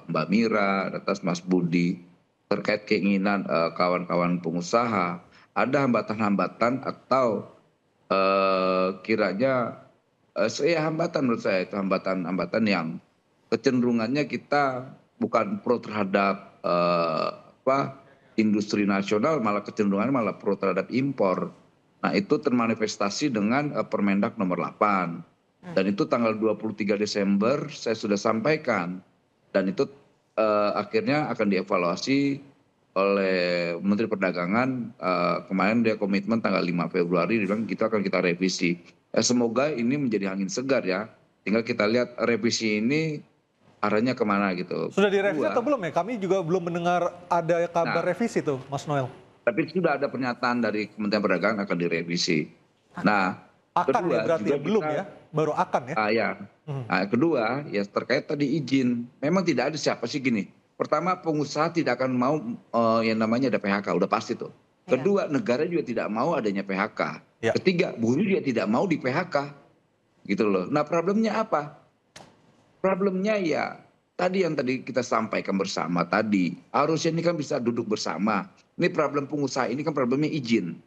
Mbak Mira, atas Mas Budi, terkait keinginan kawan-kawan pengusaha. Ada hambatan-hambatan atau kiranya hambatan menurut saya itu hambatan-hambatan yang kecenderungannya kita bukan pro terhadap industri nasional, malah kecenderungannya malah pro terhadap impor. Nah itu termanifestasi dengan Permendak nomor 8 dan itu tanggal 23 Desember saya sudah sampaikan dan itu akhirnya akan dievaluasi oleh Menteri Perdagangan. Kemarin dia komitmen tanggal 5 Februari dia bilang kita akan kita revisi. Semoga ini menjadi angin segar ya. Tinggal kita lihat revisi ini arahnya kemana gitu. Sudah direvisi atau belum ya? Kami juga belum mendengar ada kabar revisi tuh, Mas Noel. Tapi sudah ada pernyataan dari Kementerian Perdagangan akan direvisi. Nah, akan kedua, ya berarti ya, belum ya? Baru akan ya? Ya. Nah, kedua ya terkait tadi izin. Memang tidak ada siapa sih gini. Pertama pengusaha tidak akan mau yang namanya ada PHK, udah pasti tuh. Kedua negara juga tidak mau adanya PHK. Ketiga, buruh juga tidak mau di PHK, gitu loh. Nah problemnya apa? Problemnya ya tadi yang tadi kita sampaikan bersama tadi. Harusnya ini kan bisa duduk bersama. Ini problem pengusaha, ini kan problemnya izin.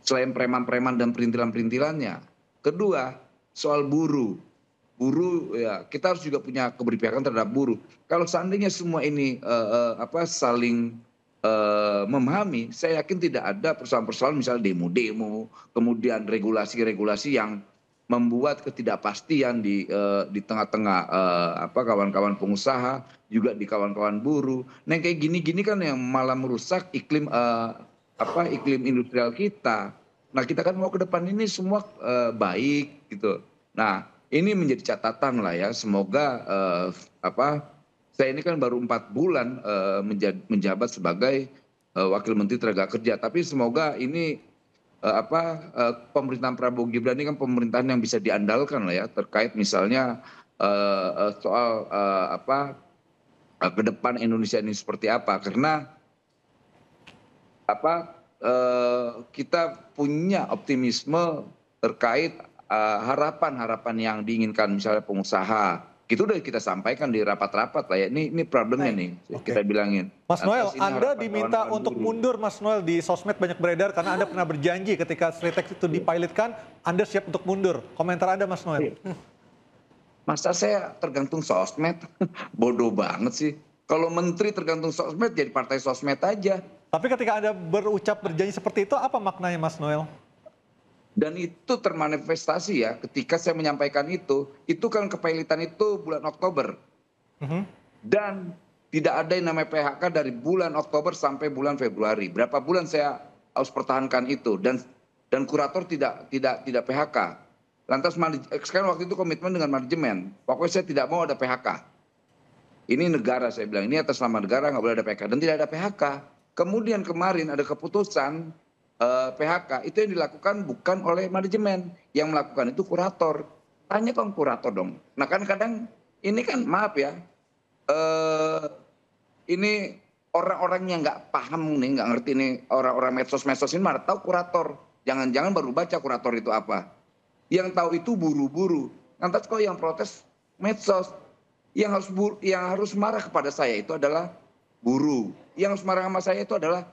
Selain preman-preman dan perintilan-perintilannya. Kedua, soal buruh. Buruh ya kita harus juga punya keberpihakan terhadap buruh. Kalau seandainya semua ini saling memahami, saya yakin tidak ada persoalan-persoalan misalnya demo-demo, kemudian regulasi-regulasi yang membuat ketidakpastian di tengah-tengah kawan-kawan pengusaha, juga di kawan-kawan buruh. Nah kayak gini-gini kan yang malah merusak iklim iklim industrial kita. Nah kita kan mau ke depan ini semua baik gitu. Nah ini menjadi catatan lah ya. Semoga saya ini kan baru 4 bulan menjabat sebagai Wakil Menteri Tenaga Kerja. Tapi semoga ini pemerintahan Prabowo Gibran ini kan pemerintahan yang bisa diandalkan lah ya. Terkait misalnya soal ke depan Indonesia ini seperti apa. Karena kita punya optimisme terkait harapan-harapan yang diinginkan misalnya pengusaha. Itu udah kita sampaikan di rapat-rapat lah ya. Ini problemnya nih kita bilangin. Mas Noel, Anda diminta untuk mundur Mas Noel di sosmed banyak beredar karena Anda pernah berjanji ketika Sritex itu dipilotkan, Anda siap untuk mundur. Komentar Anda Mas Noel. Masa saya tergantung sosmed? Bodoh banget sih. Kalau menteri tergantung sosmed jadi partai sosmed aja. Tapi ketika Anda berucap berjanji seperti itu apa maknanya Mas Noel? Dan itu termanifestasi ya ketika saya menyampaikan itu kan kepailitan itu bulan Oktober. Dan tidak ada yang namanya PHK dari bulan Oktober sampai bulan Februari. Berapa bulan saya harus pertahankan itu, dan kurator tidak PHK. Lantas sekarang waktu itu komitmen dengan manajemen, pokoknya saya tidak mau ada PHK. Ini negara, saya bilang, ini atas nama negara nggak boleh ada PHK, dan tidak ada PHK. Kemudian kemarin ada keputusan PHK, itu yang dilakukan bukan oleh manajemen, yang melakukan itu kurator. Tanya ke kurator dong. Nah kan kadang ini kan maaf ya, ini orang-orang yang nggak paham nih, nggak ngerti nih, orang-orang medsos-medsos ini mana tahu kurator. Jangan-jangan baru baca kurator itu apa. Yang tahu itu buru-buru. Lantas kok yang protes medsos. Yang harus marah kepada saya itu adalah buruh. Yang harus marah sama saya itu adalah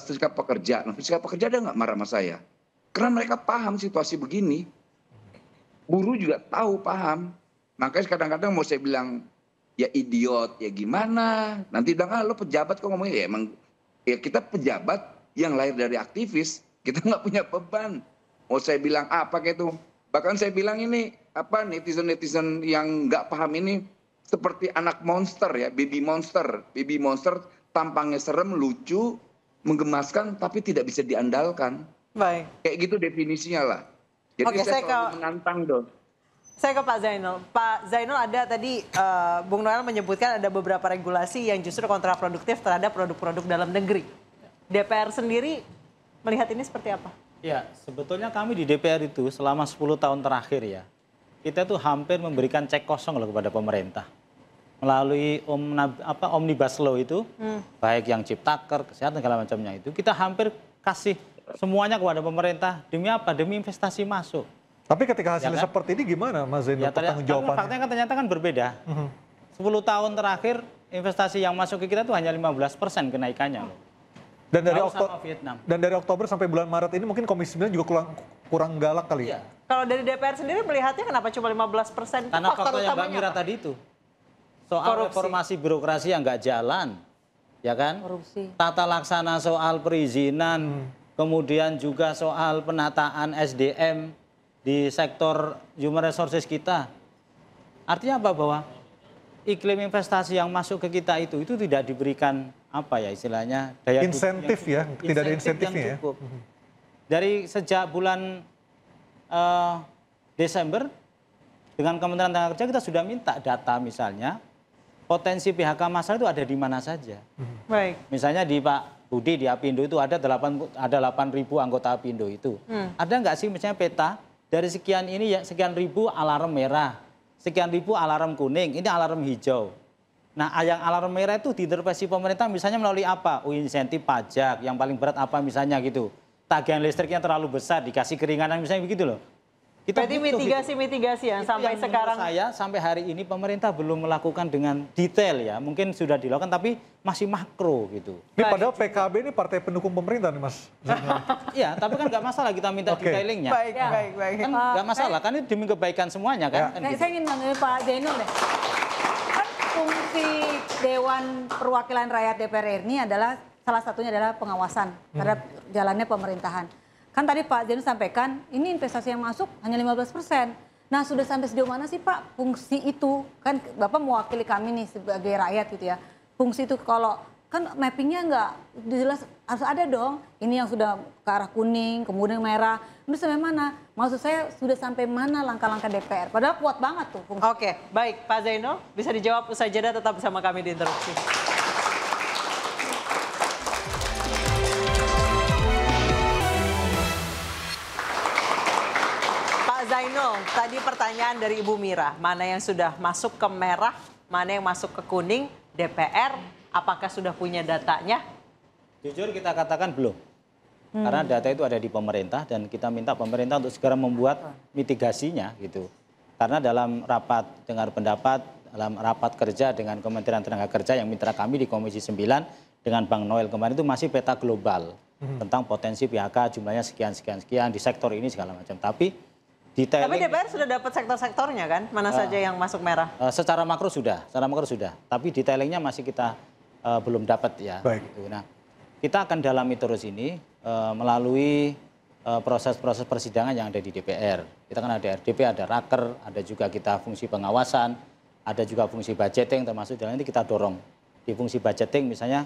serikat pekerja. Nah, serikat pekerja dia nggak marah sama saya. Karena mereka paham situasi begini. Buruh juga tahu, paham. Makanya kadang-kadang mau saya bilang, ya idiot, ya gimana. Nanti bilang, lo pejabat kok ngomongnya. Ya emang ya kita pejabat yang lahir dari aktivis. Kita nggak punya beban. Mau saya bilang apa kayak itu. Bahkan saya bilang ini, netizen-netizen yang nggak paham ini, seperti anak monster ya, baby monster. Baby monster tampangnya serem, lucu, menggemaskan, tapi tidak bisa diandalkan. Baik. Kayak gitu definisinya lah. Jadi saya selalu menantang dong. Saya ke Pak Zainul. Pak Zainul, ada tadi Bung Noel menyebutkan ada beberapa regulasi yang justru kontraproduktif terhadap produk-produk dalam negeri. DPR sendiri melihat ini seperti apa? Ya, sebetulnya kami di DPR itu selama 10 tahun terakhir ya, kita tuh hampir memberikan cek kosong loh kepada pemerintah. Melalui Omnibus Law itu, baik yang Ciptaker, kesehatan, segala macamnya itu, kita hampir kasih semuanya kepada pemerintah. Demi apa? Demi investasi masuk. Tapi ketika hasilnya seperti ini gimana Mas Zainul, pertanggungjawabannya? Faktanya kan ternyata kan berbeda. 10 tahun terakhir investasi yang masuk ke kita tuh hanya 15% kenaikannya loh. Dan dari Oktober sampai bulan Maret ini mungkin Komisi 9 juga kurang galak kali ya? Kalau dari DPR sendiri melihatnya kenapa cuma 15%? Karena faktor yang Mbak Mira tadi itu. Soal reformasi birokrasi yang nggak jalan. Ya kan? Korupsi. Tata laksana soal perizinan. Kemudian juga soal penataan SDM di sektor human resources kita. Artinya apa? Bahwa iklim investasi yang masuk ke kita itu tidak diberikan apa ya istilahnya daya insentif ya, tidak ada insentifnya ya. Dari sejak bulan Desember dengan Kementerian Tenaga Kerja kita sudah minta data misalnya potensi PHK massal itu ada di mana saja. Baik. Misalnya di Pak Budi di Apindo itu ada 8.000 anggota Apindo itu. Ada nggak sih misalnya peta dari sekian ini ya sekian ribu alarm merah, sekian ribu alarm kuning, ini alarm hijau. Nah, yang alarm merah itu diintervensi pemerintah misalnya melalui apa? Insentif pajak, yang paling berat apa misalnya gitu. Tagihan listriknya terlalu besar, dikasih keringanan misalnya begitu loh. Berarti mitigasi-mitigasi yang sampai sekarang. Saya sampai hari ini pemerintah belum melakukan dengan detail ya. Mungkin sudah dilakukan tapi masih makro gitu. Ini padahal PKB ini partai pendukung pemerintah nih Mas. Iya, tapi kan nggak masalah kita minta detailingnya. Baik. Kan nggak masalah, kan ini demi kebaikan semuanya kan. Saya ingin nanya Pak Zainul deh. Fungsi Dewan Perwakilan Rakyat DPR ini adalah salah satunya adalah pengawasan terhadap jalannya pemerintahan. Kan tadi Pak Zainul sampaikan ini investasi yang masuk hanya 15%. Nah sudah sampai sejauh mana sih Pak fungsi itu? Kan Bapak mewakili kami nih sebagai rakyat gitu ya. Fungsi itu kalau kan mappingnya nggak jelas harus ada dong. Ini yang sudah ke arah kuning, kemudian merah. Ini sampai mana? Maksud saya sudah sampai mana langkah-langkah DPR? Padahal kuat banget tuh fungsi. Oke, baik Pak Zainul bisa dijawab usai jeda, tetap bersama kami di Interupsi. Pak Zainul, tadi pertanyaan dari Ibu Mira, mana yang sudah masuk ke merah, mana yang masuk ke kuning, DPR, apakah sudah punya datanya? Jujur kita katakan belum. Karena data itu ada di pemerintah dan kita minta pemerintah untuk segera membuat mitigasinya gitu. Karena dalam rapat dengar pendapat, dalam rapat kerja dengan Kementerian Tenaga Kerja yang mitra kami di Komisi 9 dengan Bang Noel kemarin itu masih peta global tentang potensi PHK jumlahnya sekian di sektor ini segala macam. Tapi DPR sudah dapat sektor-sektornya kan? Mana saja yang masuk merah? Secara makro sudah. Tapi detailingnya masih kita belum dapat ya. Baik. Gitu. Nah, kita akan dalami terus ini melalui proses-proses persidangan yang ada di DPR. Kita kan ada RDP, ada Raker, ada juga kita fungsi pengawasan. ada juga fungsi budgeting termasuk dalam nanti kita dorong. Di fungsi budgeting misalnya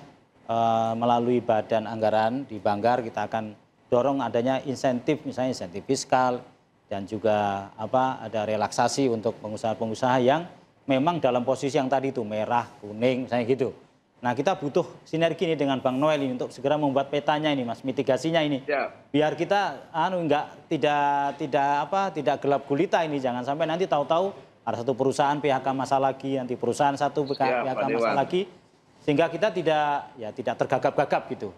melalui badan anggaran di Banggar kita akan dorong adanya insentif, misalnya insentif fiskal dan juga ada relaksasi untuk pengusaha-pengusaha yang memang dalam posisi yang tadi itu merah, kuning, misalnya gitu. Nah kita butuh sinergi ini dengan Bang Noel ini untuk segera membuat petanya ini Mas, mitigasinya ini. Ya. Biar kita tidak gelap gulita ini, jangan sampai nanti tahu-tahu ada satu perusahaan PHK masa lagi, nanti perusahaan satu PHK masa lagi, sehingga kita tidak tergagap-gagap gitu.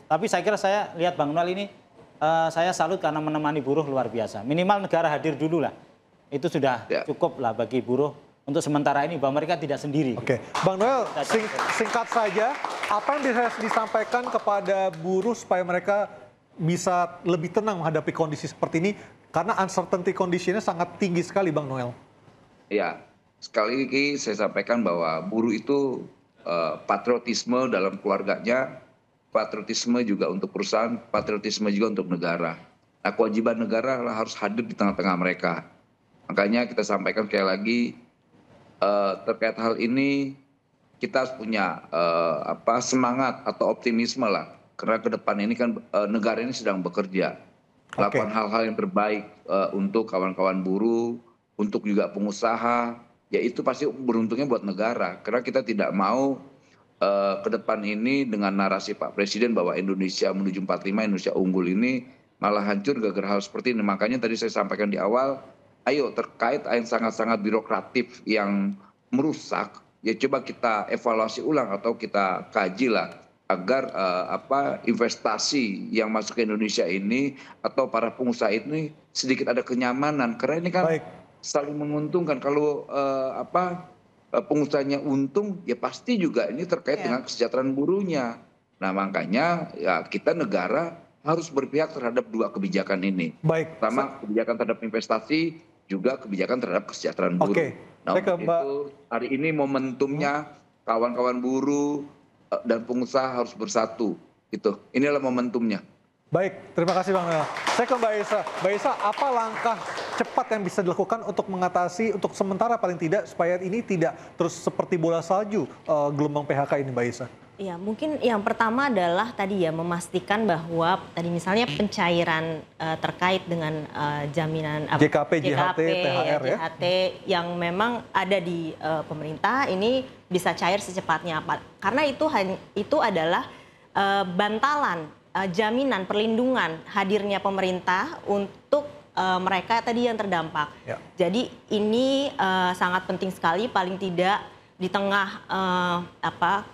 Tapi saya kira saya lihat Bang Noel ini, saya salut karena menemani buruh luar biasa. Minimal negara hadir dulu lah, itu sudah cukup lah bagi buruh. Untuk sementara ini bahwa mereka tidak sendiri. Oke, Bang Noel, singkat saja, apa yang bisa disampaikan kepada buruh supaya mereka bisa lebih tenang menghadapi kondisi seperti ini? Karena uncertainty condition-nya sangat tinggi sekali, Bang Noel. Ya, sekali lagi saya sampaikan bahwa buruh itu patriotisme dalam keluarganya, patriotisme juga untuk perusahaan, patriotisme juga untuk negara. Nah, kewajiban negara harus hadir di tengah-tengah mereka. Makanya kita sampaikan sekali lagi, terkait hal ini kita harus punya semangat atau optimisme lah, karena ke depan ini kan negara ini sedang bekerja, melakukan hal-hal yang terbaik untuk kawan-kawan buruh, untuk juga pengusaha, ya itu pasti beruntungnya buat negara, karena kita tidak mau ke depan ini dengan narasi Pak Presiden bahwa Indonesia menuju 45, Indonesia unggul ini malah hancur gara-gara hal seperti ini. Makanya tadi saya sampaikan di awal, ayo terkait yang sangat-sangat birokratif yang merusak, ya coba kita evaluasi ulang atau kita kaji lah agar investasi yang masuk ke Indonesia ini atau para pengusaha ini sedikit ada kenyamanan, karena ini kan saling menguntungkan. Kalau pengusahanya untung, ya pasti juga ini terkait dengan kesejahteraan buruhnya. Nah makanya ya kita negara harus berpihak terhadap dua kebijakan ini. Pertama kebijakan terhadap investasi, juga kebijakan terhadap kesejahteraan buruh. Nah, itu hari ini momentumnya kawan-kawan buruh dan pengusaha harus bersatu. Gitu. Inilah momentumnya. Baik, terima kasih Bang Noel. Saya ke Mbak Esa. Mbak Esa, apa langkah cepat yang bisa dilakukan untuk mengatasi, untuk sementara paling tidak, supaya ini tidak terus seperti bola salju gelombang PHK ini, Mbak Esa? Ya, mungkin yang pertama adalah tadi ya memastikan bahwa tadi misalnya pencairan terkait dengan jaminan JKP, THR JHT yang memang ada di pemerintah ini bisa cair secepatnya, karena itu adalah bantalan, jaminan, perlindungan hadirnya pemerintah untuk mereka tadi yang terdampak. Ya. Jadi ini sangat penting sekali, paling tidak di tengah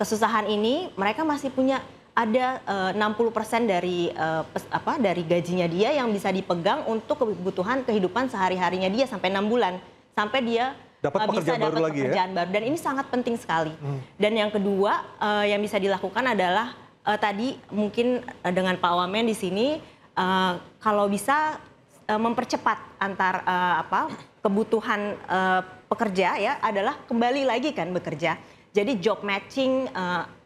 kesusahan ini mereka masih punya ada 60% dari gajinya dia yang bisa dipegang untuk kebutuhan kehidupan sehari-harinya dia sampai 6 bulan sampai dia bisa dapat pekerjaan baru, dan ini sangat penting sekali. Dan yang kedua yang bisa dilakukan adalah tadi mungkin dengan Pak Wamen di sini kalau bisa mempercepat antar kebutuhan pekerja ya adalah kembali lagi kan bekerja. Jadi job matching,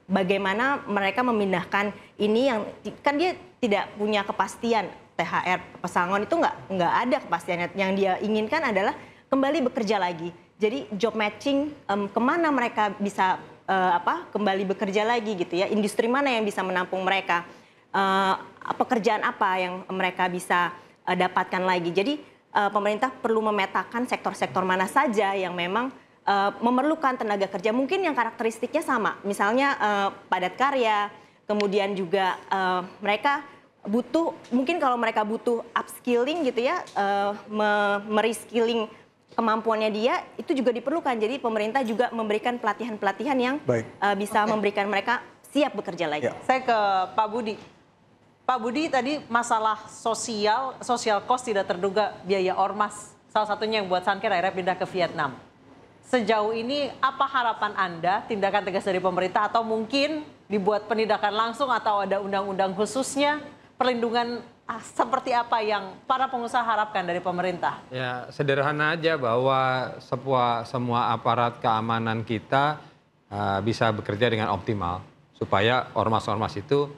bagaimana mereka memindahkan ini yang kan dia tidak punya kepastian THR pesangon itu nggak ada kepastiannya. Yang dia inginkan adalah kembali bekerja lagi. Jadi job matching kemana mereka bisa kembali bekerja lagi gitu ya. Industri mana yang bisa menampung mereka, pekerjaan apa yang mereka bisa dapatkan lagi. Jadi pemerintah perlu memetakan sektor-sektor mana saja yang memang memerlukan tenaga kerja. Mungkin yang karakteristiknya sama, misalnya padat karya, kemudian juga mereka butuh, mungkin kalau mereka butuh upskilling gitu ya, mereskilling kemampuannya dia, itu juga diperlukan. Jadi pemerintah juga memberikan pelatihan-pelatihan yang bisa memberikan mereka siap bekerja lagi. Saya ke Pak Budi. Pak Budi, tadi masalah social cost tidak terduga biaya ormas. Salah satunya yang buat Sankir akhirnya pindah ke Vietnam. Sejauh ini apa harapan Anda, tindakan tegas dari pemerintah atau mungkin dibuat penindakan langsung atau ada undang-undang khususnya, perlindungan seperti apa yang para pengusaha harapkan dari pemerintah? Ya, sederhana aja bahwa semua aparat keamanan kita bisa bekerja dengan optimal supaya ormas-ormas itu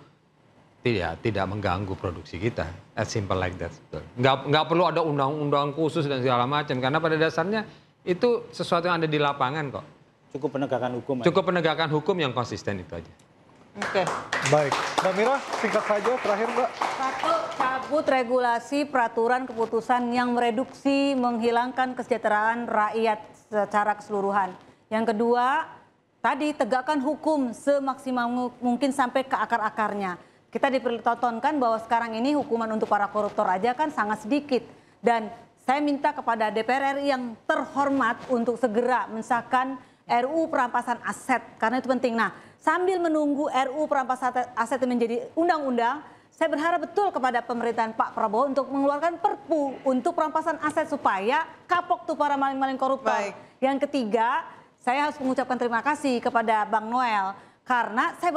tidak mengganggu produksi kita. As simple like that. Nggak perlu ada undang-undang khusus dan segala macam, karena pada dasarnya itu sesuatu yang ada di lapangan kok. Cukup penegakan hukum. Cukup penegakan hukum yang konsisten itu aja. Oke. Baik, Mbak Mira, singkat saja terakhir Mbak. Satu, cabut regulasi peraturan keputusan yang mereduksi, menghilangkan kesejahteraan rakyat secara keseluruhan. Yang kedua, tadi tegakkan hukum semaksimal mungkin sampai ke akar-akarnya. Kita dipertontonkan bahwa sekarang ini hukuman untuk para koruptor aja kan sangat sedikit. Dan saya minta kepada DPR RI yang terhormat untuk segera mensahkan RUU perampasan aset, karena itu penting. Nah, sambil menunggu RUU perampasan aset menjadi undang-undang, saya berharap betul kepada pemerintahan Pak Prabowo untuk mengeluarkan perpu untuk perampasan aset supaya kapok tuh para maling-maling koruptor. Baik. Yang ketiga, saya harus mengucapkan terima kasih kepada Bang Noel, karena saya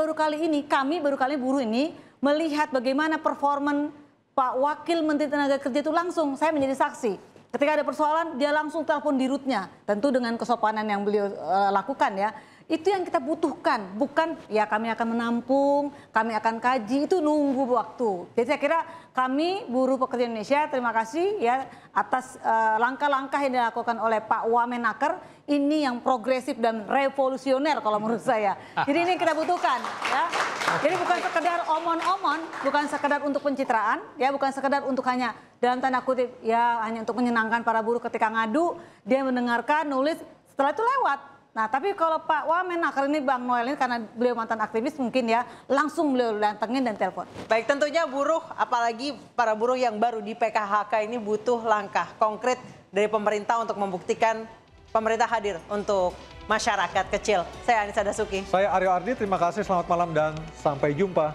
kami baru kali buruh ini melihat bagaimana performan Pak Wakil Menteri Tenaga Kerja itu langsung, saya menjadi saksi. Ketika ada persoalan, dia langsung telepon dirutnya. Tentu dengan kesopanan yang beliau lakukan ya. Itu yang kita butuhkan. Bukan ya kami akan menampung, kami akan kaji, itu nunggu waktu. Jadi saya kira kami buruh pekerja Indonesia terima kasih ya atas langkah-langkah yang dilakukan oleh Pak Wamenaker. Ini yang progresif dan revolusioner kalau menurut saya. Jadi ini yang kita butuhkan ya. Jadi bukan sekedar omon-omon, bukan sekedar untuk pencitraan, ya bukan sekedar untuk hanya dalam tanda kutip ya hanya untuk menyenangkan para buruh ketika ngadu, dia mendengarkan, nulis, setelah itu lewat. Nah tapi kalau Pak Wamenaker ini Bang Noel ini karena beliau mantan aktivis mungkin ya langsung beliau datengin dan telepon. Baik, tentunya buruh apalagi para buruh yang baru di PKHK ini butuh langkah konkret dari pemerintah untuk membuktikan pemerintah hadir untuk masyarakat kecil. Saya Anissa Dasuki. Saya Aryo Ardi, terima kasih, selamat malam dan sampai jumpa.